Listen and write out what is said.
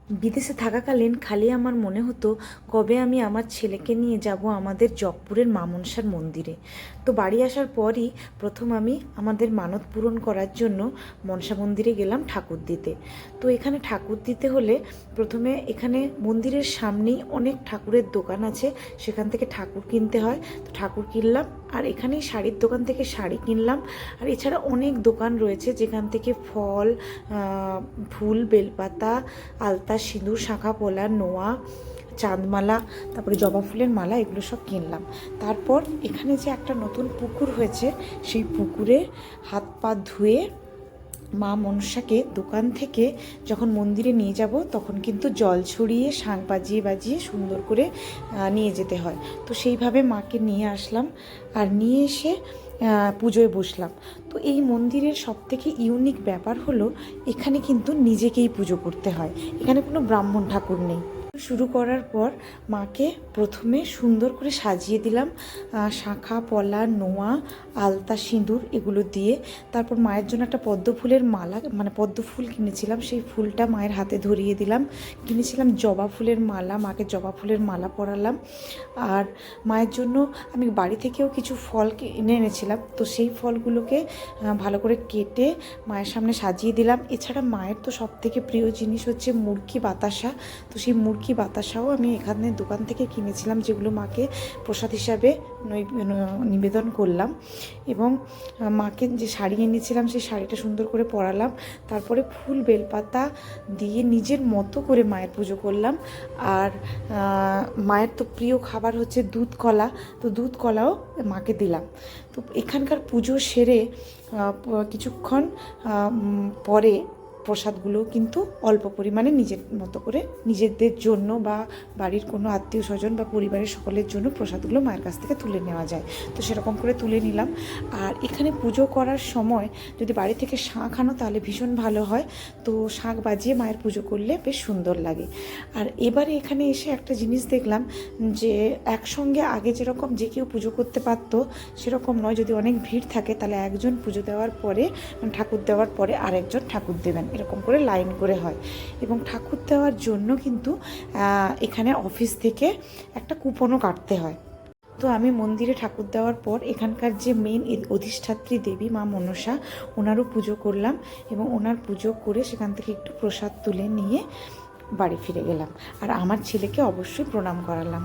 বিদেশে থাকাকালীন খালি আমার মনে হতো কবে আমি আমার ছেলেকে নিয়ে যাব আমাদের জগপুরের মা মনসার মন্দিরে। তো বাড়ি আসার পরই প্রথম আমি আমাদের মানত পূরণ করার জন্য মনসা মন্দিরে গেলাম ঠাকুর দিতে। তো এখানে ঠাকুর দিতে হলে প্রথমে এখানে মন্দিরের সামনেই অনেক ঠাকুরের দোকান আছে, সেখান থেকে ঠাকুর কিনতে হয়। তো ঠাকুর কিনলাম, আর এখানেই শাড়ির দোকান থেকে শাড়ি কিনলাম। আর এছাড়া অনেক দোকান রয়েছে যেখান থেকে ফল, ফুল, বেলপাতা, আলতা, সিঁদুর, শাঁখা পলা, নোয়া, চাঁদমালা, তারপরে জবা ফুলের মালা, এগুলো সব কিনলাম। তারপর এখানে যে একটা নতুন পুকুর হয়েছে, সেই পুকুরে হাত পা ধুয়ে মা মনসাকে দোকান থেকে যখন মন্দিরে নিয়ে যাব তখন কিন্তু জল ছড়িয়ে শাঁখ বাজিয়ে বাজিয়ে সুন্দর করে নিয়ে যেতে হয়। তো সেইভাবে মাকে নিয়ে আসলাম, আর নিয়ে এসে পুজোয় বসলাম। তো এই মন্দিরের সবথেকে ইউনিক ব্যাপার হলো এখানে কিন্তু নিজেকেই পুজো করতে হয়, এখানে কোনো ব্রাহ্মণ ঠাকুর নেই। শুরু করার পর মাকে প্রথমে সুন্দর করে সাজিয়ে দিলাম শাঁখা পলা, নোয়া, আলতা, সিঁদুর এগুলো দিয়ে। তারপর মায়ের জন্য একটা পদ্ম ফুলের মালা, মানে পদ্ম ফুল কিনেছিলাম, সেই ফুলটা মায়ের হাতে ধরিয়ে দিলাম। কিনেছিলাম জবা ফুলের মালা, মাকে জবা ফুলের মালা পরালাম। আর মায়ের জন্য আমি বাড়ি থেকেও কিছু ফল কিনে এনেছিলাম, তো সেই ফলগুলোকে ভালো করে কেটে মায়ের সামনে সাজিয়ে দিলাম। এছাড়া মায়ের তো সবথেকে প্রিয় জিনিস হচ্ছে মুরকি বাতাসা। তো সেই মুরকি বাতাসাও আমি এখানে দোকান থেকে কিনেছিলাম, যেগুলো মাকে প্রসাদ হিসাবে নিবেদন করলাম। এবং মাকে যে শাড়ি এনেছিলাম সেই শাড়িটা সুন্দর করে পরালাম। তারপরে ফুল বেলপাতা দিয়ে নিজের মতো করে মায়ের পুজো করলাম। আর মায়ের তো প্রিয় খাবার হচ্ছে দুধ কলা, তো দুধ কলাও মাকে দিলাম। তো এখানকার পুজো সেরে কিছুক্ষণ পরে প্রসাদগুলো কিন্তু অল্প পরিমাণে নিজের মতো করে নিজেদের জন্য বা বাড়ির কোনো আত্মীয় স্বজন বা পরিবারের সকলের জন্য প্রসাদগুলো মায়ের কাছ থেকে তুলে নেওয়া যায়, তো সেরকম করে তুলে নিলাম। আর এখানে পুজো করার সময় যদি বাড়ি থেকে শাঁখ আনো তাহলে ভীষণ ভালো হয়, তো শাঁখ বাজিয়ে মায়ের পুজো করলে বেশ সুন্দর লাগে। আর এবারে এখানে এসে একটা জিনিস দেখলাম যে একসঙ্গে আগে যেরকম যে কেউ পুজো করতে পারতো সেরকম নয়, যদি অনেক ভিড় থাকে তাহলে একজন পুজো দেওয়ার পরে, ঠাকুর দেওয়ার পরে আরেকজন ঠাকুর দেবেন, এরকম করে লাইন করে হয়। এবং ঠাকুর দেওয়ার জন্য কিন্তু এখানে অফিস থেকে একটা কুপনও কাটতে হয়। তো আমি মন্দিরে ঠাকুর দেওয়ার পর এখানকার যে মেন অধিষ্ঠাত্রী দেবী মা মনসা, ওনারও পুজো করলাম এবং ওনার পুজো করে সেখান থেকে একটু প্রসাদ তুলে নিয়ে বাড়ি ফিরে গেলাম। আর আমার ছেলেকে অবশ্যই প্রণাম করালাম।